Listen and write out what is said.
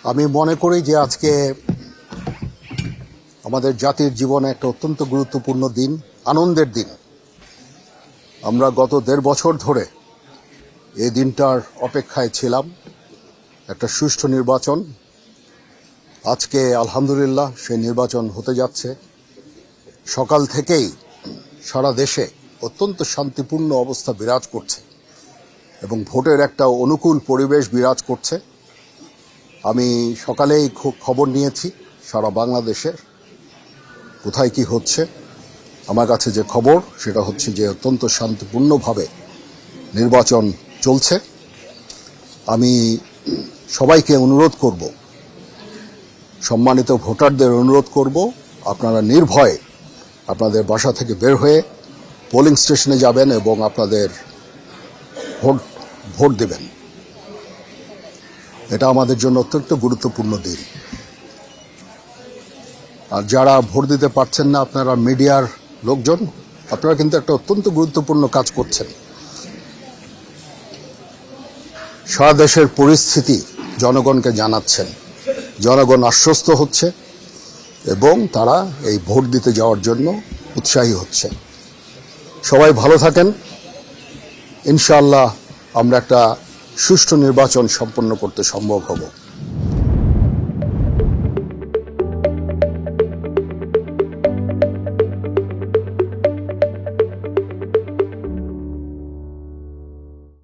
আমি মনে করি যে আজকে আমাদের জাতির জীবনে একটা অত্যন্ত গুরুত্বপূর্ণ দিন, আনন্দের দিন। আমরা গত ১.৫ বছর ধরে এই দিনটার অপেক্ষায় ছিলাম, একটা সুষ্ঠু নির্বাচন। আজকে আলহামদুলিল্লাহ সেই নির্বাচন হতে যাচ্ছে। সকাল থেকেই সারা দেশে অত্যন্ত শান্তিপূর্ণ অবস্থা বিরাজ করছে এবং ভোটের একটা অনুকূল পরিবেশ বিরাজ করছে। আমি সকালেই খবর নিয়েছি সারা বাংলাদেশের কোথায় কি হচ্ছে। আমার কাছে যে খবর সেটা হচ্ছে যে অত্যন্ত শান্তিপূর্ণভাবে নির্বাচন চলছে। আমি সবাইকে অনুরোধ করব, সম্মানিত ভোটারদের অনুরোধ করব, আপনারা নির্ভয়ে আপনাদের বাসা থেকে বের হয়ে পোলিং স্টেশনে যাবেন এবং আপনাদের ভোট দেবেন। এটা আমাদের জন্য অত্যন্ত গুরুত্বপূর্ণ দিন। আর যারা ভোট দিতে পারছেন না, আপনারা মিডিয়ার লোকজন, আপনারা কিন্তু একটা অত্যন্ত গুরুত্বপূর্ণ কাজ করছেন। সারা দেশের পরিস্থিতি জনগণকে জানাচ্ছেন, জনগণ আশ্বস্ত হচ্ছে এবং তারা এই ভোট দিতে যাওয়ার জন্য উৎসাহী হচ্ছে। সবাই ভালো থাকেন। ইনশাআল্লাহ আমরা একটা সুষ্ঠু নির্বাচন সম্পন্ন করতে সম্ভব হব।